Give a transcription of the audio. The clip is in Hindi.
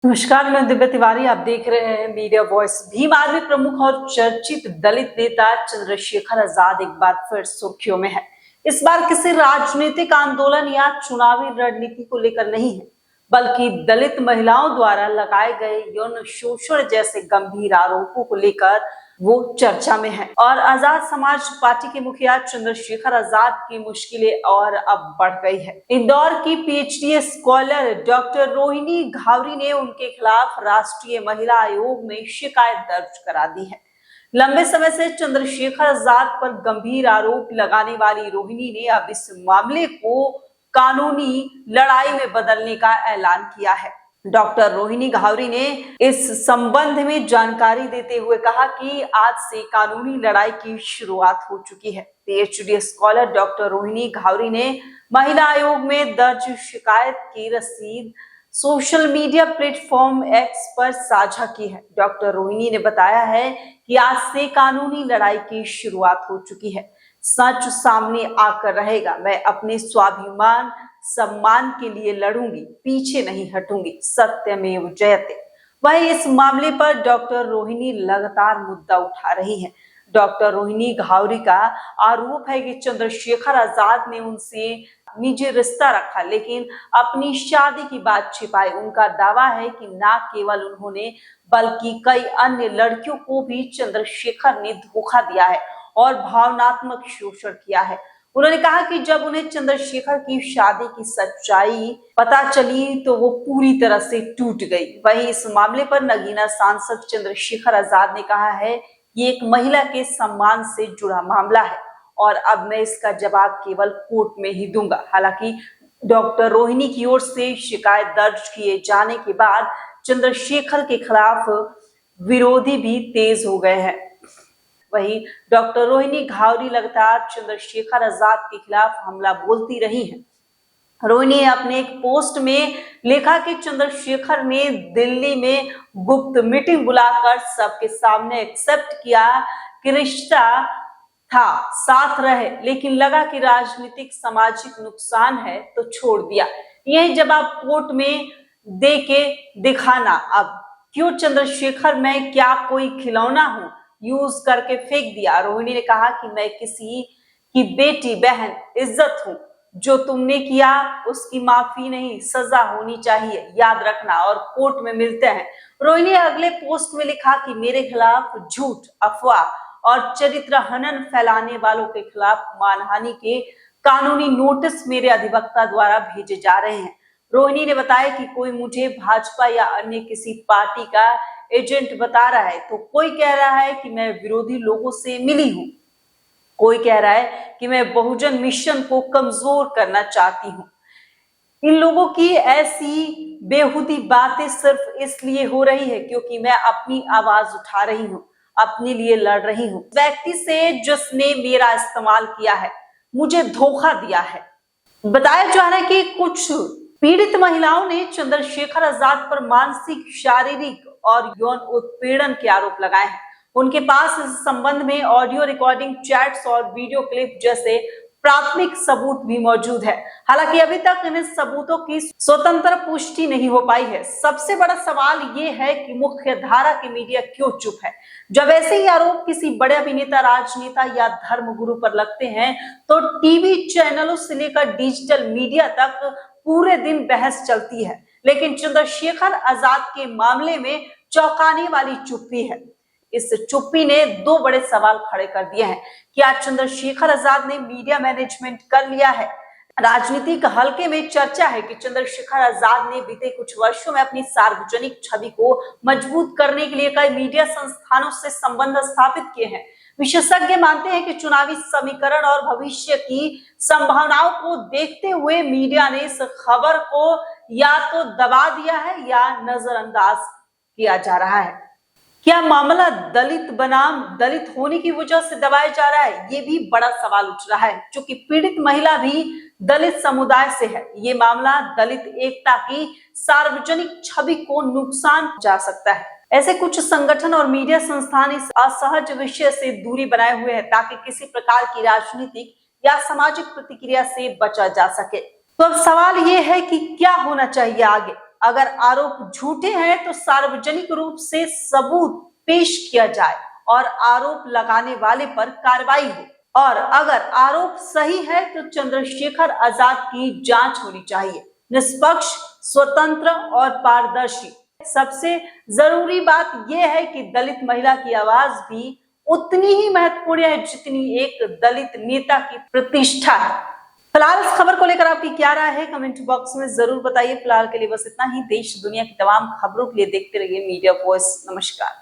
नमस्कार, मैं दिव्या तिवारी। आप देख रहे हैं मीडिया वॉइस। भीम आर्मी प्रमुख और चर्चित दलित नेता चंद्रशेखर आजाद एक बार फिर सुर्खियों में है। इस बार किसी राजनीतिक आंदोलन या चुनावी रणनीति को लेकर नहीं है, बल्कि दलित महिलाओं द्वारा लगाए गए यौन शोषण जैसे गंभीर आरोपों को लेकर वो चर्चा में है। और आजाद समाज पार्टी के मुखिया चंद्रशेखर आजाद की मुश्किलें और अब बढ़ गई है। इंदौर की PhD scholar doctor Rohini Ghavri ने उनके खिलाफ राष्ट्रीय महिला आयोग में शिकायत दर्ज करा दी है। लंबे समय से चंद्रशेखर आजाद पर गंभीर आरोप लगाने वाली रोहिणी ने अब इस मामले को कानूनी लड़ाई में बदलने का ऐलान किया है। डॉक्टर रोहिणी घावरी ने इस संबंध में जानकारी देते हुए कहा कि आज से कानूनी लड़ाई की शुरुआत हो चुकी है। PhD scholar doctor Rohini Ghavri ने महिला आयोग में दर्ज शिकायत की रसीद सोशल मीडिया प्लेटफॉर्म एक्स पर साझा की है। डॉक्टर रोहिणी ने बताया है कि आज से कानूनी लड़ाई की शुरुआत हो चुकी है। सच सामने आकर रहेगा। मैं अपने स्वाभिमान सम्मान के लिए लड़ूंगी, पीछे नहीं हटूंगी। सत्यमेव जयते। वही इस मामले पर डॉक्टर रोहिणी लगातार मुद्दा उठा रही है। डॉक्टर रोहिणी घावरी का आरोप है कि चंद्रशेखर आजाद ने उनसे निजी रिश्ता रखा, लेकिन अपनी शादी की बात छिपाई। उनका दावा है कि न केवल उन्होंने बल्कि कई अन्य लड़कियों को भी चंद्रशेखर ने धोखा दिया है और भावनात्मक शोषण किया है। उन्होंने कहा कि जब उन्हें चंद्रशेखर की शादी की सच्चाई पता चली तो वो पूरी तरह से टूट गई। वहीं इस मामले पर नगीना सांसद चंद्रशेखर आजाद ने कहा है ये एक महिला के सम्मान से जुड़ा मामला है और अब मैं इसका जवाब केवल कोर्ट में ही दूंगा। हालांकि डॉक्टर रोहिणी की ओर से शिकायत दर्ज किए जाने के बाद चंद्रशेखर के खिलाफ विरोधी भी तेज हो गए हैं। वहीं डॉक्टर रोहिणी घावरी लगातार चंद्रशेखर आजाद के खिलाफ हमला बोलती रही हैं। रोहिणी ने अपने एक पोस्ट में लिखा कि चंद्रशेखर ने दिल्ली में गुप्त मीटिंग बुलाकर सबके सामने एक्सेप्ट किया कि रिश्ता था, साथ रहे, लेकिन लगा कि राजनीतिक सामाजिक नुकसान है तो छोड़ दिया। यही जवाब कोर्ट में दे के दिखाना। अब क्यों चंद्रशेखर, मैं क्या कोई खिलौना हूं, यूज करके फेंक दिया। रोहिणी ने कहा कि मैं किसी की बेटी, बहन, इज्जत हूं। जो तुमने किया उसकी माफी नहीं, सजा होनी चाहिए, याद रखना, और कोर्ट में मिलते हैं। रोहिणी ने अगले पोस्ट में लिखा कि मेरे खिलाफ झूठ, अफवाह और चरित्र हनन फैलाने वालों के खिलाफ मानहानि के कानूनी नोटिस मेरे अधिवक्ता द्वारा भेजे जा रहे हैं। रोहिणी ने बताया कि कोई मुझे भाजपा या अन्य किसी पार्टी का एजेंट बता रहा है, तो कोई कह रहा है कि मैं विरोधी लोगों से मिली हूं, कोई कह रहा है कि मैं बहुजन मिशन को कमजोर करना चाहती हूं। इन लोगों की ऐसी बेहुदी बातें सिर्फ इसलिए हो रही है क्योंकि मैं अपनी आवाज उठा रही हूं, अपने लिए लड़ रही हूं। व्यक्ति से जिसने मेरा इस्तेमाल किया है, मुझे धोखा दिया है। बताया जा रहा है कि कुछ पीड़ित महिलाओं ने चंद्रशेखर आजाद पर मानसिक, शारीरिक और यौन उत्पीड़न के आरोप लगाए हैं। उनके पास इस संबंध में ऑडियो रिकॉर्डिंग, चैट्स और वीडियो क्लिप जैसे प्राथमिक सबूत भी मौजूद है। हालांकि अभी तक इन सबूतों की स्वतंत्र पुष्टि नहीं हो पाई है। सबसे बड़ा सवाल ये है कि मुख्य धारा की मीडिया क्यों चुप है। जब ऐसे ही आरोप किसी बड़े अभिनेता, राजनेता या धर्मगुरु पर लगते हैं तो टीवी चैनलों से लेकर डिजिटल मीडिया तक पूरे दिन बहस चलती है। लेकिन चंद्रशेखर आजाद के मामले में चौंकाने वाली चुप्पी है। इस चुप्पी ने दो बड़े सवाल खड़े कर दिए हैं। क्या चंद्रशेखर आजाद ने मीडिया मैनेजमेंट कर लिया है? राजनीतिक हलके में चर्चा है कि चंद्रशेखर आजाद ने बीते कुछ वर्षों में अपनी सार्वजनिक छवि को मजबूत करने के लिए कई मीडिया संस्थानों से संबंध स्थापित किए हैं। विशेषज्ञ मानते हैं कि चुनावी समीकरण और भविष्य की संभावनाओं को देखते हुए मीडिया ने इस खबर को या तो दबा दिया है या नजरअंदाज किया जा रहा है। क्या मामला दलित बनाम दलित होने की वजह से दबाया जा रहा है? ये भी बड़ा सवाल उठ रहा है, क्योंकि पीड़ित महिला भी दलित समुदाय से है। ये मामला दलित एकता की सार्वजनिक छवि को नुकसान जा सकता है। ऐसे कुछ संगठन और मीडिया संस्थान इस असहज विषय से दूरी बनाए हुए हैं ताकि किसी प्रकार की राजनीतिक या सामाजिक प्रतिक्रिया से बचा जा सके। तो अब सवाल ये है कि क्या होना चाहिए आगे। अगर आरोप झूठे हैं तो सार्वजनिक रूप से सबूत पेश किया जाए और आरोप लगाने वाले पर कार्रवाई हो, और अगर आरोप सही है तो चंद्रशेखर आजाद की जांच होनी चाहिए, निष्पक्ष, स्वतंत्र और पारदर्शी। सबसे जरूरी बात यह है कि दलित महिला की आवाज भी उतनी ही महत्वपूर्ण है जितनी एक दलित नेता की प्रतिष्ठा है। फिलहाल इस खबर को लेकर आपकी क्या राय है, कमेंट बॉक्स में जरूर बताइए। फिलहाल के लिए बस इतना ही। देश दुनिया की तमाम खबरों के लिए देखते रहिए मीडिया वॉइस। नमस्कार।